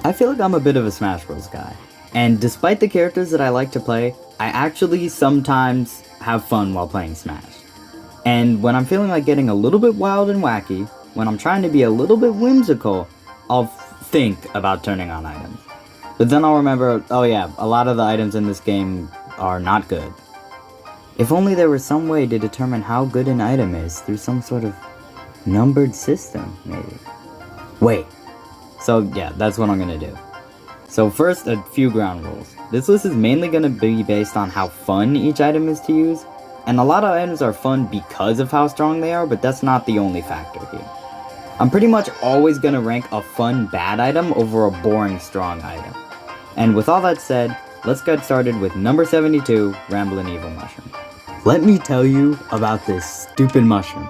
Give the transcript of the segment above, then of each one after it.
I feel like I'm a bit of a Smash Bros. Guy. And despite the characters that I like to play, I actually sometimes have fun while playing Smash. And when I'm feeling like getting a little bit wild and wacky, when I'm trying to be a little bit whimsical, I'll think about turning on items. But then I'll remember, oh yeah, a lot of the items in this game are not good. If only there was some way to determine how good an item is through some sort of numbered system, maybe. Wait. So yeah, that's what I'm gonna do. So first, a few ground rules. This list is mainly gonna be based on how fun each item is to use, and a lot of items are fun because of how strong they are, but that's not the only factor here. I'm pretty much always gonna rank a fun bad item over a boring strong item. And with all that said, let's get started with number 72, Ramblin' Evil Mushroom. Let me tell you about this stupid mushroom.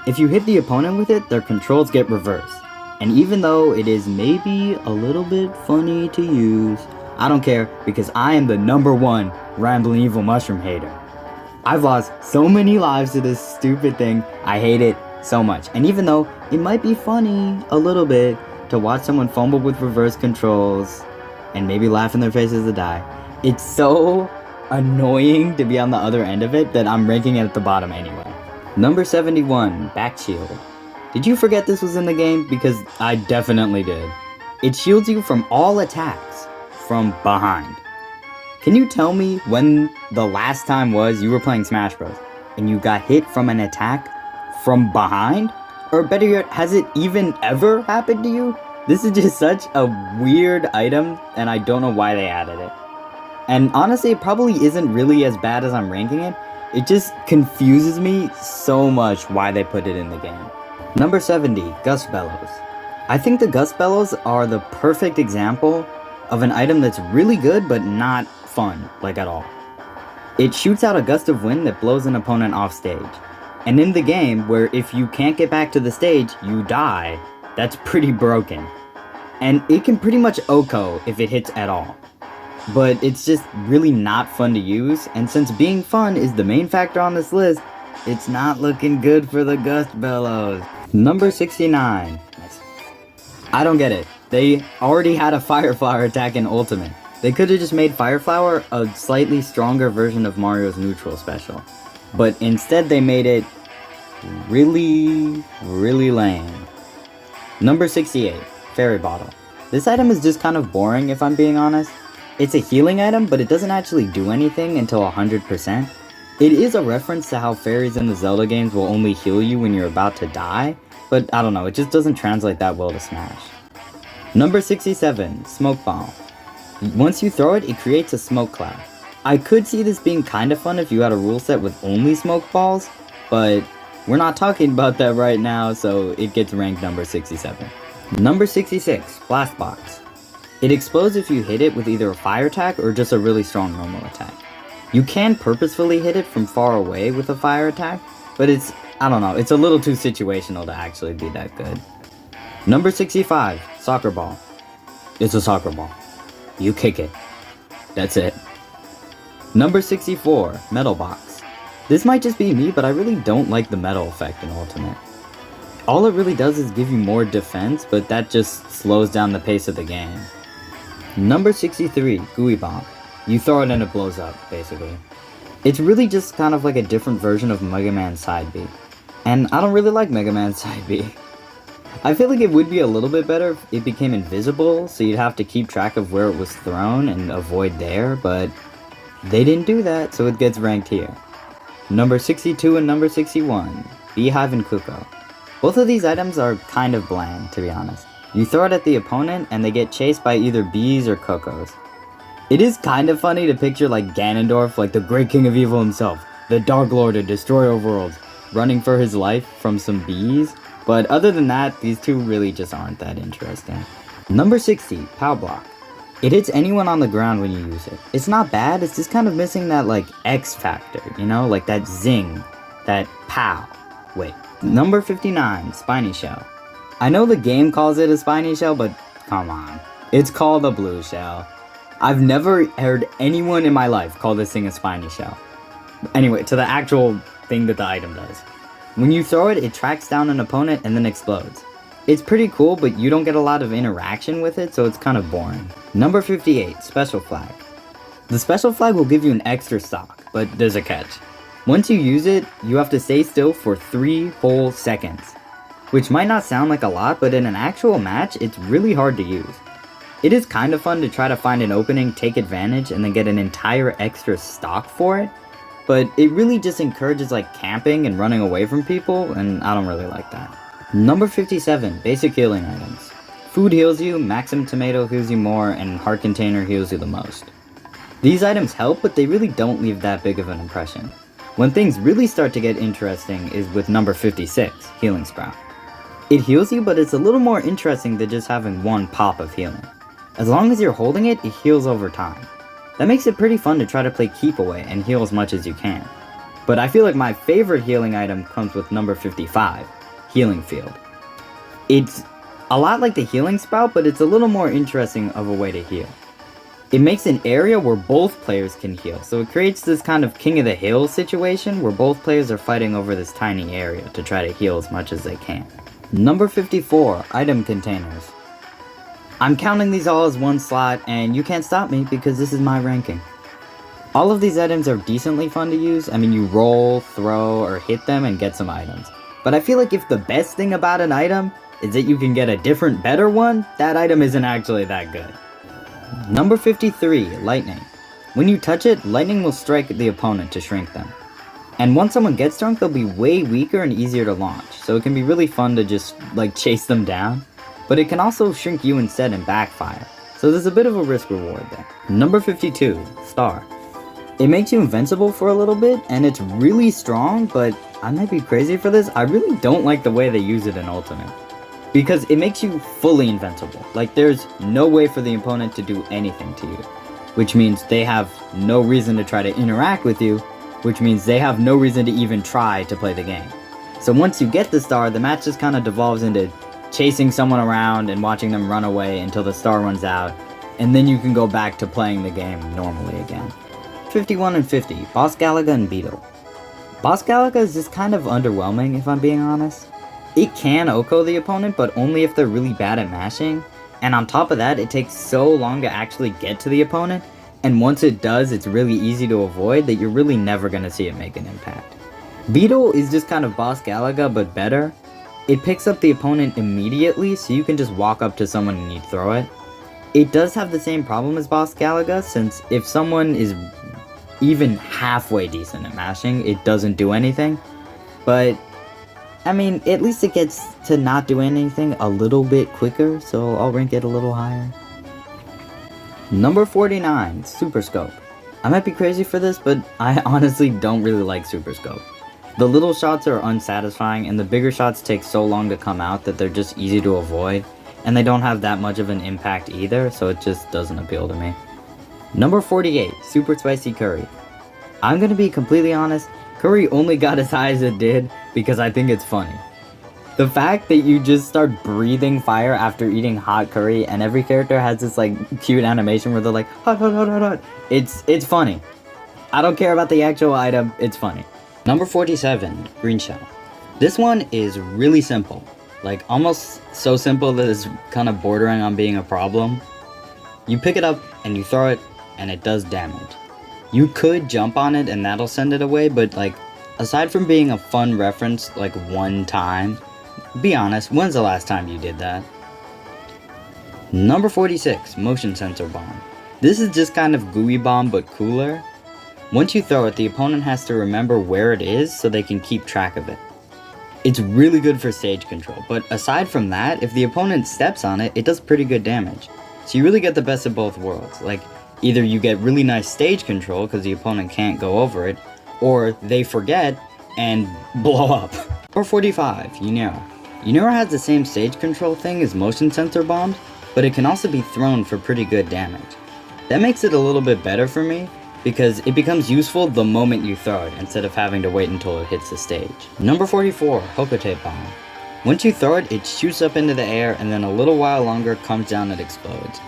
If you hit the opponent with it, their controls get reversed. And even though it is maybe a little bit funny to use, I don't care because I am the #1 Ramblin' Evil Mushroom hater. I've lost so many lives to this stupid thing, I hate it so much. And even though it might be funny a little bit to watch someone fumble with reverse controls and maybe laugh in their face as they die, it's so annoying to be on the other end of it that I'm ranking it at the bottom anyway. Number 71, Back Shield. Did you forget this was in the game? Because I definitely did. It shields you from all attacks from behind. Can you tell me when the last time was you were playing Smash Bros. And you got hit from an attack from behind? Or better yet, has it even ever happened to you? This is just such a weird item and I don't know why they added it. And honestly, it probably isn't really as bad as I'm ranking it. It just confuses me so much why they put it in the game. Number 70, Gust Bellows. I think the Gust Bellows are the perfect example of an item that's really good but not fun, like at all. It shoots out a gust of wind that blows an opponent off stage. And in the game, where if you can't get back to the stage, you die, that's pretty broken. And it can pretty much OHKO if it hits at all. But it's just really not fun to use, and since being fun is the main factor on this list, it's not looking good for the Gust Bellows. Number 69. I don't get it. They already had a Fire Flower attack in Ultimate. They could have just made Fire Flower a slightly stronger version of Mario's neutral special. But instead they made it really lame. Number 68. Fairy Bottle. This item is just kind of boring if I'm being honest. It's a healing item, but it doesn't actually do anything until 100%. It is a reference to how fairies in the Zelda games will only heal you when you're about to die, but I don't know, it just doesn't translate that well to Smash. Number 67, Smoke Bomb. Once you throw it, it creates a smoke cloud. I could see this being kinda fun if you had a rule set with only smoke balls, but we're not talking about that right now, so it gets ranked number 67. Number 66, Blast Box. It explodes if you hit it with either a fire attack or just a really strong normal attack. You can purposefully hit it from far away with a fire attack, but I don't know, it's a little too situational to actually be that good. Number 65, Soccer Ball. It's a soccer ball. You kick it. That's it. Number 64, Metal Box. This might just be me, but I really don't like the metal effect in Ultimate. All it really does is give you more defense, but that just slows down the pace of the game. Number 63, Gooey Bomb. You throw it and it blows up, basically. It's really just kind of like a different version of Mega Man Side B. And I don't really like Mega Man Side B. I feel like it would be a little bit better if it became invisible, so you'd have to keep track of where it was thrown and avoid there, but they didn't do that, so it gets ranked here. Number 62 and number 61, Beehive and Cuckoo. Both of these items are kind of bland, to be honest. You throw it at the opponent and they get chased by either bees or cuckoos. It is kind of funny to picture like Ganondorf, like the great king of evil himself, the Dark Lord of Destroyer Worlds, running for his life from some bees, but other than that, these two really just aren't that interesting. Number 60, Pow Block. It hits anyone on the ground when you use it. It's not bad, it's just kind of missing that like X factor, you know, like that zing, that pow. Wait. Number 59, Spiny Shell. I know the game calls it a spiny shell, but come on. It's called a blue shell. I've never heard anyone in my life call this thing a spiny shell. Anyway, to the actual thing that the item does. When you throw it, it tracks down an opponent and then explodes. It's pretty cool, but you don't get a lot of interaction with it, so it's kind of boring. Number 58, Special Flag. The Special Flag will give you an extra stock, but there's a catch. Once you use it, you have to stay still for 3 whole seconds. Which might not sound like a lot, but in an actual match, it's really hard to use. It is kind of fun to try to find an opening, take advantage, and then get an entire extra stock for it. But it really just encourages like camping and running away from people, and I don't really like that. Number 57, basic healing items. Food heals you, Maximum Tomato heals you more, and Heart Container heals you the most. These items help, but they really don't leave that big of an impression. When things really start to get interesting is with number 56, Healing Sprout. It heals you, but it's a little more interesting than just having one pop of healing. As long as you're holding it, it heals over time. That makes it pretty fun to try to play keep away and heal as much as you can. But I feel like my favorite healing item comes with number 55, Healing Field. It's a lot like the Healing Sprout, but it's a little more interesting of a way to heal. It makes an area where both players can heal, so it creates this kind of King of the Hill situation where both players are fighting over this tiny area to try to heal as much as they can. Number 54, Item Containers. I'm counting these all as one slot, and you can't stop me because this is my ranking. All of these items are decently fun to use. I mean, you roll, throw, or hit them and get some items. But I feel like if the best thing about an item is that you can get a different, better one, that item isn't actually that good. Number 53, Lightning. When you touch it, lightning will strike the opponent to shrink them. And once someone gets drunk, they'll be way weaker and easier to launch, so it can be really fun to just, like, chase them down. But it can also shrink you instead and backfire, so there's a bit of a risk reward there. Number 52, Star. It makes you invincible for a little bit, and it's really strong, but I might be crazy for this, I really don't like the way they use it in Ultimate. Because it makes you fully invincible. Like, there's no way for the opponent to do anything to you. Which means they have no reason to try to interact with you, which means they have no reason to even try to play the game. So once you get the star, the match just kind of devolves into chasing someone around and watching them run away until the star runs out, and then you can go back to playing the game normally again. 51 and 50, Boss Galaga and Beetle. Boss Galaga is just kind of underwhelming, if I'm being honest. It can OHKO the opponent, but only if they're really bad at mashing, and on top of that, it takes so long to actually get to the opponent, and once it does, it's really easy to avoid that you're really never going to see it make an impact. Beetle is just kind of Boss Galaga, but better. It picks up the opponent immediately, so you can just walk up to someone and you throw it. It does have the same problem as Boss Galaga, since if someone is even halfway decent at mashing, it doesn't do anything. But, I mean, at least it gets to not do anything a little bit quicker, so I'll rank it a little higher. Number 49, Super Scope. I might be crazy for this, but I honestly don't really like Super Scope. The little shots are unsatisfying, and the bigger shots take so long to come out that they're just easy to avoid, and they don't have that much of an impact either, so it just doesn't appeal to me. Number 48, Super Spicy Curry. I'm gonna be completely honest, curry only got as high as it did because I think it's funny. The fact that you just start breathing fire after eating hot curry, and every character has this like cute animation where they're like hot hot hot hot hot. It's funny. I don't care about the actual item, it's funny. Number 47, Green Shell. This one is really simple. Like almost so simple that it's kind of bordering on being a problem. You pick it up and you throw it and it does damage. You could jump on it and that'll send it away, but like aside from being a fun reference like one time, be honest, when's the last time you did that? Number 46, Motion Sensor Bomb. This is just kind of gooey bomb but cooler. Once you throw it, the opponent has to remember where it is so they can keep track of it. It's really good for stage control, but aside from that, if the opponent steps on it, it does pretty good damage. So you really get the best of both worlds. Like, either you get really nice stage control because the opponent can't go over it, or they forget and blow up. Number 45, Unera. Unera has the same stage control thing as motion sensor bombs, but it can also be thrown for pretty good damage. That makes it a little bit better for me, because it becomes useful the moment you throw it, instead of having to wait until it hits the stage. Number 44, Hokotape Bomb. Once you throw it, it shoots up into the air, and then a little while longer comes down and explodes.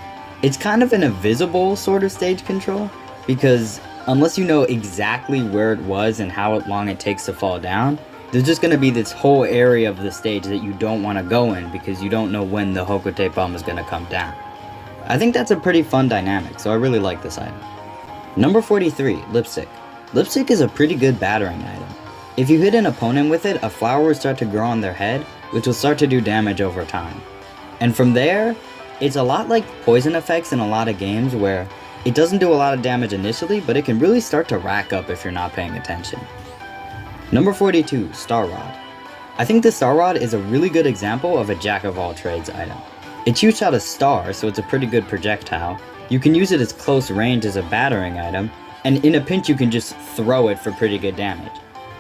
It's kind of an invisible sort of stage control, because unless you know exactly where it was and how long it takes to fall down, there's just going to be this whole area of the stage that you don't want to go in because you don't know when the Hokote bomb is going to come down. I think that's a pretty fun dynamic, so I really like this item. Number 43, Lipstick. Lipstick is a pretty good battering item. If you hit an opponent with it, a flower will start to grow on their head, which will start to do damage over time. And from there, it's a lot like poison effects in a lot of games where it doesn't do a lot of damage initially, but it can really start to rack up if you're not paying attention. Number 42, Star Rod. I think the Star Rod is a really good example of a jack-of-all-trades item. It shoots out a star, so it's a pretty good projectile. You can use it as close range as a battering item, and in a pinch you can just throw it for pretty good damage.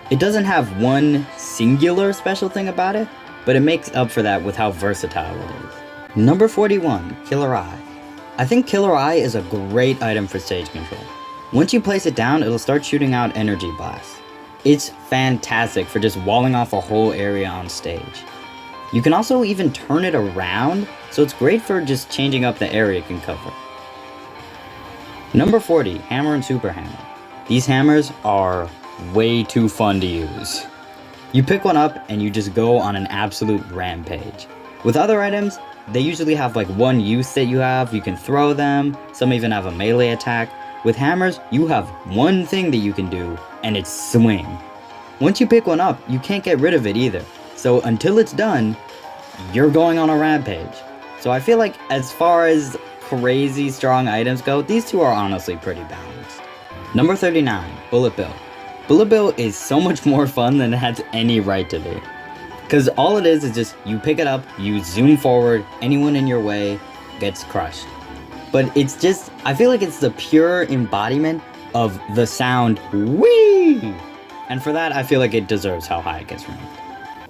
It doesn't have one singular special thing about it, but it makes up for that with how versatile it is. Number 41, Killer Eye. I think Killer Eye is a great item for stage control. Once you place it down, it'll start shooting out energy blasts. It's fantastic for just walling off a whole area on stage. You can also even turn it around, so it's great for just changing up the area it can cover. Number 40, Hammer and Super Hammer. These hammers are way too fun to use. You pick one up and you just go on an absolute rampage. With other items, they usually have like one use that you have. You can throw them, some even have a melee attack. With hammers, you have one thing that you can do, and it's swing. Once you pick one up, you can't get rid of it either. So until it's done, you're going on a rampage. So I feel like as far as crazy strong items go, these two are honestly pretty balanced. Number 39, Bullet Bill. Bullet Bill is so much more fun than it has any right to be. Because all it is just you pick it up, you zoom forward, anyone in your way gets crushed. But it's just, I feel like it's the pure embodiment of the sound whee! And for that, I feel like it deserves how high it gets ranked.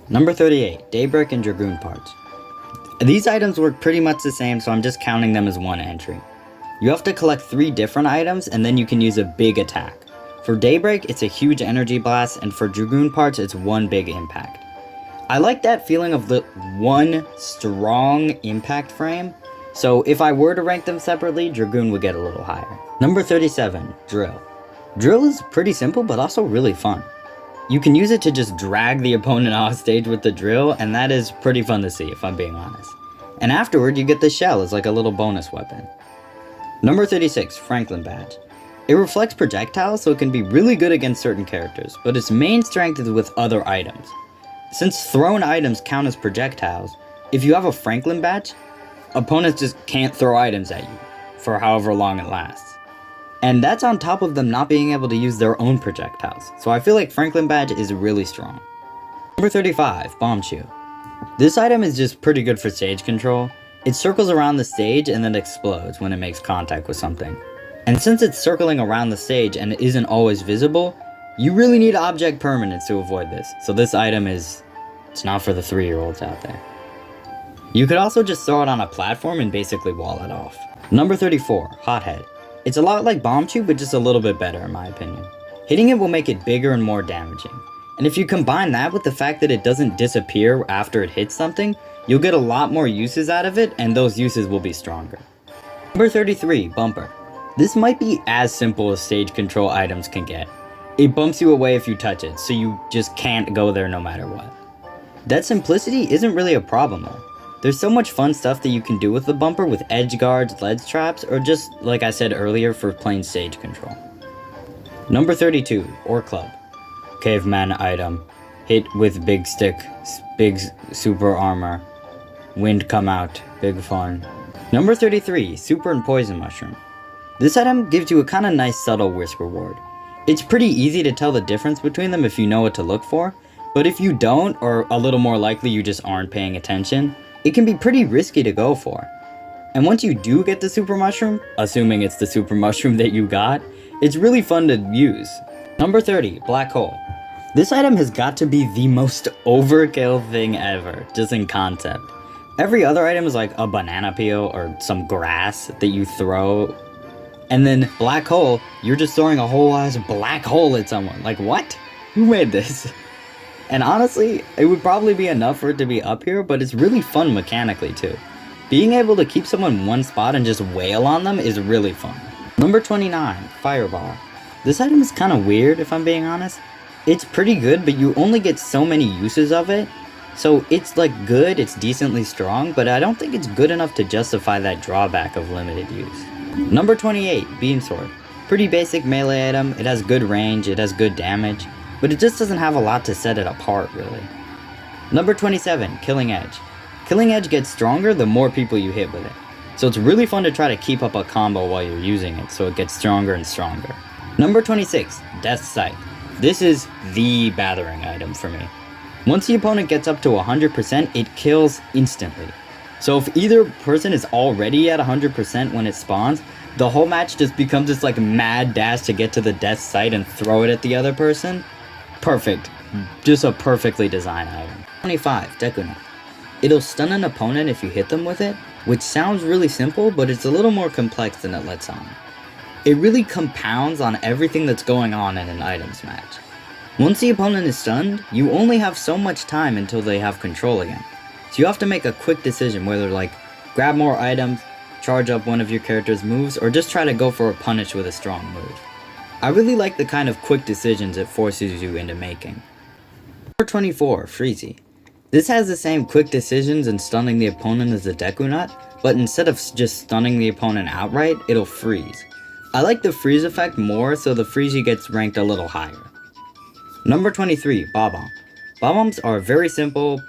Number 38, Daybreak and Dragoon Parts. These items work pretty much the same, so I'm just counting them as one entry. You have to collect 3 different items, and then you can use a big attack. For Daybreak, it's a huge energy blast, and for Dragoon Parts, it's one big impact. I like that feeling of the one strong impact frame, so if I were to rank them separately, Dragoon would get a little higher. Number 37, Drill. Drill is pretty simple, but also really fun. You can use it to just drag the opponent off stage with the drill, and that is pretty fun to see, if I'm being honest. And afterward, you get the shell as like a little bonus weapon. Number 36, Franklin Badge. It reflects projectiles, so it can be really good against certain characters, but its main strength is with other items. Since thrown items count as projectiles, if you have a Franklin Badge, opponents just can't throw items at you for however long it lasts. And that's on top of them not being able to use their own projectiles, so I feel like Franklin Badge is really strong. Number 35, Bomb Shoe. This item is just pretty good for stage control. It circles around the stage and then explodes when it makes contact with something. And since it's circling around the stage and it isn't always visible, you really need object permanence to avoid this. So this item it's not for the 3-year-olds out there. You could also just throw it on a platform and basically wall it off. Number 34, Hothead. It's a lot like Bomb Tube, but just a little bit better in my opinion. Hitting it will make it bigger and more damaging. And if you combine that with the fact that it doesn't disappear after it hits something, you'll get a lot more uses out of it, and those uses will be stronger. Number 33, Bumper. This might be as simple as stage control items can get. It bumps you away if you touch it, so you just can't go there no matter what. That simplicity isn't really a problem though. There's so much fun stuff that you can do with the bumper with edge guards, ledge traps, or just, like I said earlier, for plain stage control. Number 32, Ore Club. Caveman item. Hit with big stick, big super armor. Wind come out, big fun. Number 33, Super and Poison Mushroom. This item gives you a kinda nice subtle risk reward. It's pretty easy to tell the difference between them if you know what to look for, but if you don't, or a little more likely you just aren't paying attention, it can be pretty risky to go for. And once you do get the super mushroom, assuming it's the super mushroom that you got, it's really fun to use. Number 30, Black Hole. This item has got to be the most overkill thing ever, just in concept. Every other item is like a banana peel or some grass that you throw, and then Black Hole, you're just throwing a whole ass black hole at someone. Like, what? Who made this? And honestly, it would probably be enough for it to be up here, but it's really fun mechanically too. Being able to keep someone in one spot and just wail on them is really fun. Number 29, Fireball. This item is kind of weird if I'm being honest. It's pretty good, but you only get so many uses of it. So it's like good, it's decently strong, but I don't think it's good enough to justify that drawback of limited use. Number 28, Beam Sword. Pretty basic melee item, it has good range, it has good damage, but it just doesn't have a lot to set it apart really. Number 27, Killing Edge. Killing Edge gets stronger the more people you hit with it. So it's really fun to try to keep up a combo while you're using it, so it gets stronger and stronger. Number 26, Death Sight. This is the battering item for me. Once the opponent gets up to 100%, it kills instantly. So if either person is already at 100% when it spawns, the whole match just becomes this like mad dash to get to the death sight and throw it at the other person. Perfect. Just a perfectly designed item. 25, Dekuna. It'll stun an opponent if you hit them with it, which sounds really simple, but it's a little more complex than it lets on. It really compounds on everything that's going on in an items match. Once the opponent is stunned, you only have so much time until they have control again. So you have to make a quick decision whether like grab more items, charge up one of your character's moves, or just try to go for a punish with a strong move. I really like the kind of quick decisions it forces you into making. Number 24, Freezy. This has the same quick decisions and stunning the opponent as the Deku Nut, but instead of just stunning the opponent outright, it'll freeze. I like the freeze effect more, so the Freezy gets ranked a little higher. Number 23, Bob-omb. Bob-ombs are very simple,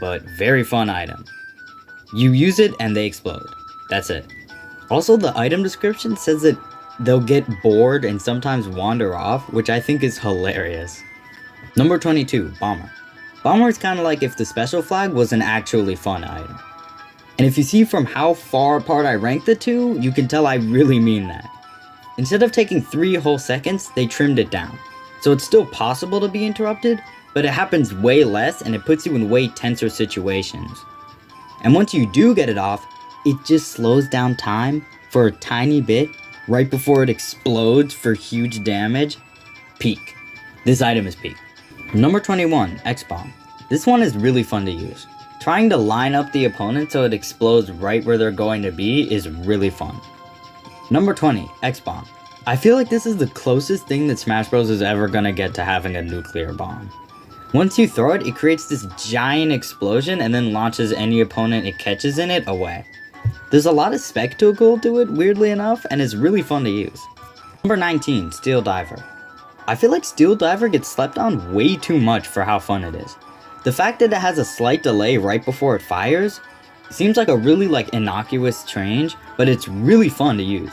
but very fun item. You use it and they explode. That's it. Also, the item description says that they'll get bored and sometimes wander off, which I think is hilarious. Number 22, Bomber. Bomber is kind of like if the special flag was an actually fun item. And if you see from how far apart I rank the two, you can tell I really mean that. Instead of taking 3 whole seconds, they trimmed it down. So it's still possible to be interrupted, but it happens way less and it puts you in way tenser situations. And once you do get it off, it just slows down time for a tiny bit right before it explodes for huge damage. Peak. This item is peak. Number 21, X-Bomb. This one is really fun to use. Trying to line up the opponent so it explodes right where they're going to be is really fun. Number 20, X-Bomb. I feel like this is the closest thing that Smash Bros is ever gonna get to having a nuclear bomb. Once you throw it, it creates this giant explosion and then launches any opponent it catches in it away. There's a lot of spectacle to it, weirdly enough, and it's really fun to use. Number 19, Steel Diver. I feel like Steel Diver gets slept on way too much for how fun it is. The fact that it has a slight delay right before it fires seems like a really innocuous change, but it's really fun to use.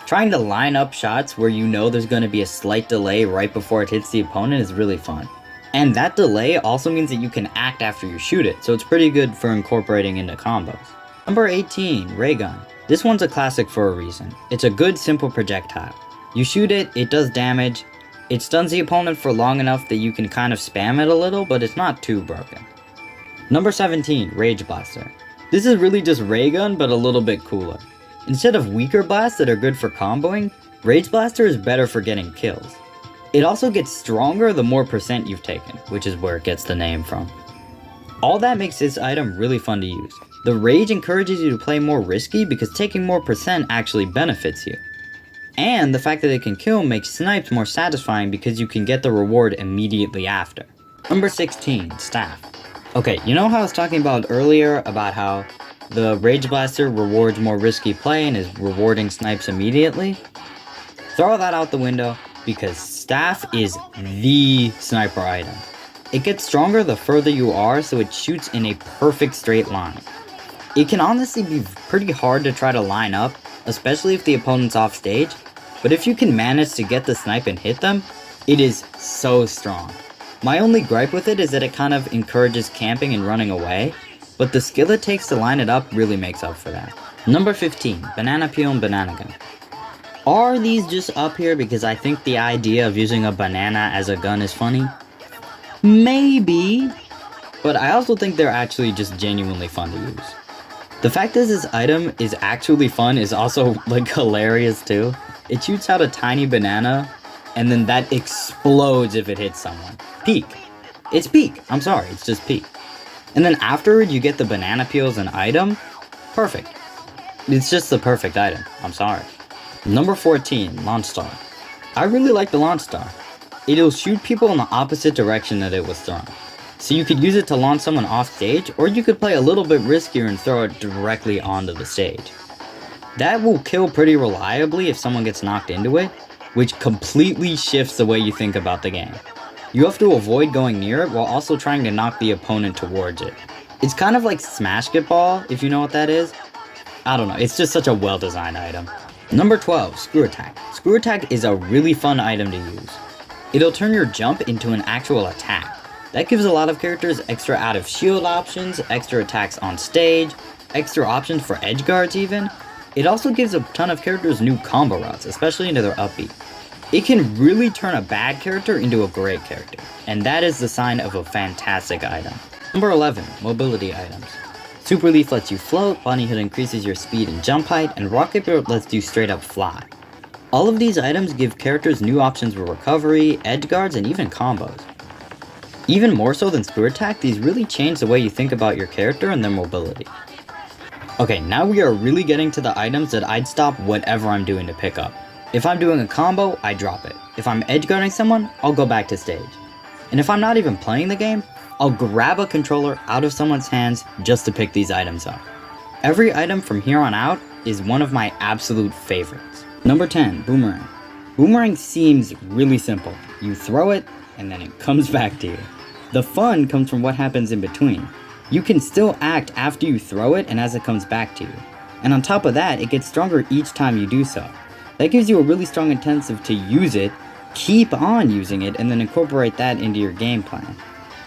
Trying to line up shots where you know there's going to be a slight delay right before it hits the opponent is really fun. And that delay also means that you can act after you shoot it, so it's pretty good for incorporating into combos. Number 18, Ray Gun. This one's a classic for a reason. It's a good simple projectile. You shoot it, it does damage, it stuns the opponent for long enough that you can kind of spam it a little, but it's not too broken. Number 17, Rage Blaster. This is really just Ray Gun, but a little bit cooler. Instead of weaker blasts that are good for comboing, Rage Blaster is better for getting kills. It also gets stronger the more percent you've taken, which is where it gets the name from. All that makes this item really fun to use. The Rage encourages you to play more risky because taking more percent actually benefits you. And the fact that it can kill makes snipes more satisfying because you can get the reward immediately after. Number 16, Staff. Okay, you know how I was talking about earlier about how the Rage Blaster rewards more risky play and is rewarding snipes immediately? Throw that out the window because Staff is the sniper item. It gets stronger the further you are, so it shoots in a perfect straight line. It can honestly be pretty hard to try to line up, especially if the opponent's off stage, but if you can manage to get the snipe and hit them, it is so strong. My only gripe with it is that it kind of encourages camping and running away, but the skill it takes to line it up really makes up for that. Number 15, Banana Peel and Banana Gun. Are these just up here because I think the idea of using a banana as a gun is funny? Maybe, but I also think they're actually just genuinely fun to use. The fact that this item is actually fun is also hilarious too. It shoots out a tiny banana and then that explodes if it hits someone. Peak. It's peak. I'm sorry, it's just peak. And then afterward you get the banana peel as an item. Perfect. It's just the perfect item. I'm sorry. Number 14, Launch Star. I really like the Launch Star. It'll shoot people in the opposite direction that it was thrown. So you could use it to launch someone off stage, or you could play a little bit riskier and throw it directly onto the stage. That will kill pretty reliably if someone gets knocked into it, which completely shifts the way you think about the game. You have to avoid going near it while also trying to knock the opponent towards it. It's kind of like Smash Get Ball, if you know what that is. I don't know, it's just such a well-designed item. Number 12, Screw Attack. Screw Attack is a really fun item to use. It'll turn your jump into an actual attack. That gives a lot of characters extra out of shield options, extra attacks on stage, extra options for edge guards even. It also gives a ton of characters new combo routes, especially into their upbeat. It can really turn a bad character into a great character, and that is the sign of a fantastic item. Number 11, Mobility items. Super Leaf lets you float, Bunny Hood increases your speed and jump height, and Rocket Boat lets you straight up fly. All of these items give characters new options for recovery, edge guards, and even combos. Even more so than Screw Attack, these really change the way you think about your character and their mobility. Okay, now we are really getting to the items that I'd stop whatever I'm doing to pick up. If I'm doing a combo, I drop it. If I'm edge guarding someone, I'll go back to stage. And if I'm not even playing the game, I'll grab a controller out of someone's hands just to pick these items up. Every item from here on out is one of my absolute favorites. Number 10, Boomerang. Boomerang seems really simple. You throw it, and then it comes back to you. The fun comes from what happens in between. You can still act after you throw it and as it comes back to you. And on top of that, it gets stronger each time you do so. That gives you a really strong incentive to use it, keep on using it, and then incorporate that into your game plan,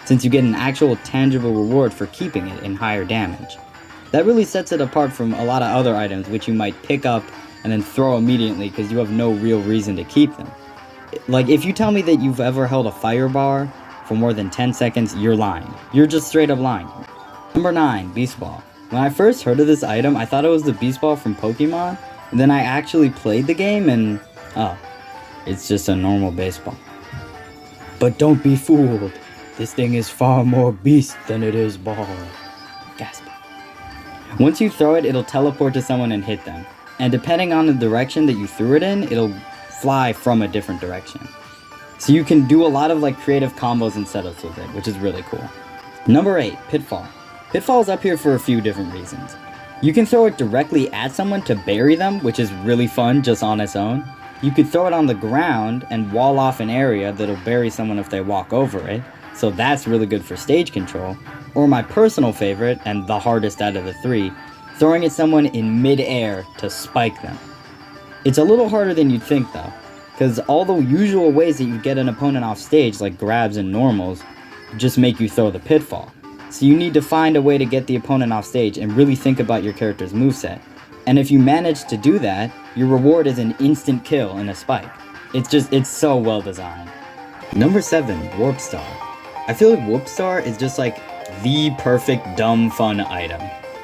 since you get an actual tangible reward for keeping it in higher damage. That really sets it apart from a lot of other items which you might pick up and then throw immediately because you have no real reason to keep them. Like, if you tell me that you've ever held a fire bar for more than 10 seconds, you're lying. You're just straight up lying. Number 9, Beast Ball. When I first heard of this item, I thought it was the Beast Ball from Pokemon, and then I actually played the game and, oh, it's just a normal baseball. But don't be fooled. This thing is far more beast than it is ball. Gasp. Once you throw it, it'll teleport to someone and hit them. And depending on the direction that you threw it in, it'll fly from a different direction. So you can do a lot of like creative combos and setups with it, which is really cool. Number 8, Pitfall. Pitfall is up here for a few different reasons. You can throw it directly at someone to bury them, which is really fun just on its own. You could throw it on the ground and wall off an area that'll bury someone if they walk over it, so that's really good for stage control. Or my personal favorite, and the hardest out of the 3, throwing at someone in mid-air to spike them. It's a little harder than you'd think though, because all the usual ways that you get an opponent off stage, like grabs and normals, just make you throw the pitfall. So you need to find a way to get the opponent off stage and really think about your character's moveset. And if you manage to do that, your reward is an instant kill and a spike. It's so well designed. Number 7, Warp Star. I feel like Warp Star is just like the perfect dumb fun item.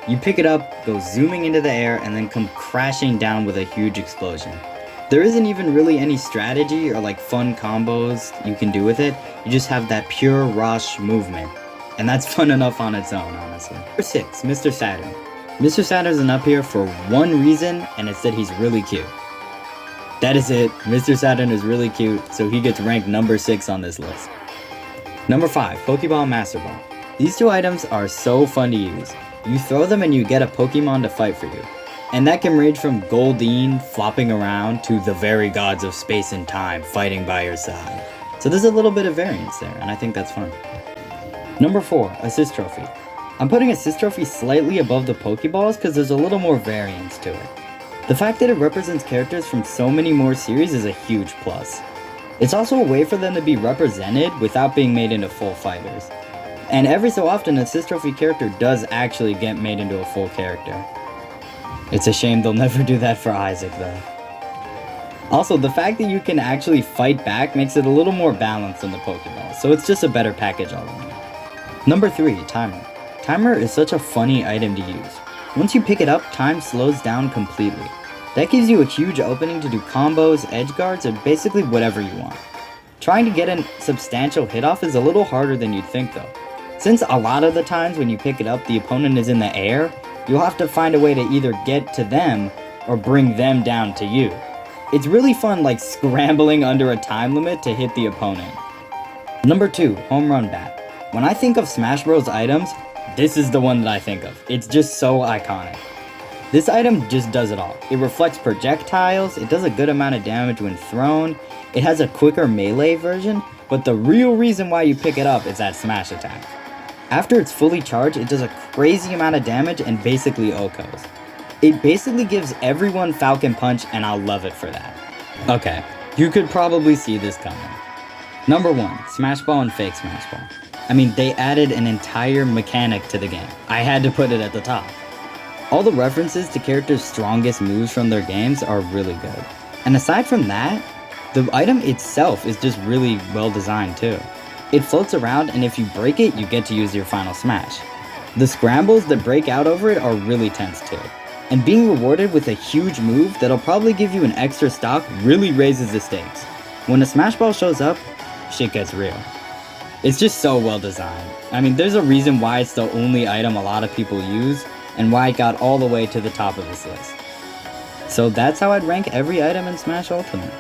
You pick it up, go zooming into the air, and then come crashing down with a huge explosion. There isn't even really any strategy or like fun combos you can do with it. You just have that pure rush movement. And that's fun enough on its own, honestly. Number 6, Mr. Saturn. Mr. Saturn is up here for one reason, and it's that he's really cute. That is it. Mr. Saturn is really cute, so he gets ranked number 6 on this list. Number 5, Pokeball Master Ball. These two items are so fun to use. You throw them and you get a Pokemon to fight for you. And that can range from Goldeen flopping around to the very gods of space and time fighting by your side. So there's a little bit of variance there, and I think that's fun. Number 4, Assist Trophy. I'm putting Assist Trophy slightly above the Pokeballs because there's a little more variance to it. The fact that it represents characters from so many more series is a huge plus. It's also a way for them to be represented without being made into full fighters. And every so often, an Assist Trophy character does actually get made into a full character. It's a shame they'll never do that for Isaac though. Also, the fact that you can actually fight back makes it a little more balanced than the Pokeballs, so it's just a better package all around. Number 3, Timer. Timer is such a funny item to use. Once you pick it up, time slows down completely. That gives you a huge opening to do combos, edge guards, or basically whatever you want. Trying to get a substantial hit off is a little harder than you'd think though. Since a lot of the times when you pick it up, the opponent is in the air, you'll have to find a way to either get to them or bring them down to you. It's really fun like scrambling under a time limit to hit the opponent. Number 2, Home Run Bat. When I think of Smash Bros. Items, this is the one that I think of. It's just so iconic. This item just does it all. It reflects projectiles, it does a good amount of damage when thrown, it has a quicker melee version, but the real reason why you pick it up is that smash attack. After it's fully charged, it does a crazy amount of damage and basically OHKOs. It basically gives everyone Falcon Punch, and I'll love it for that. Okay, you could probably see this coming. Number 1, Smash Ball and Fake Smash Ball. I mean, they added an entire mechanic to the game. I had to put it at the top. All the references to characters' strongest moves from their games are really good. And aside from that, the item itself is just really well designed too. It floats around, and if you break it, you get to use your final smash. The scrambles that break out over it are really tense too. And being rewarded with a huge move that'll probably give you an extra stock really raises the stakes. When a Smash Ball shows up, shit gets real. It's just so well designed. I mean, there's a reason why it's the only item a lot of people use, and why it got all the way to the top of this list. So that's how I'd rank every item in Smash Ultimate.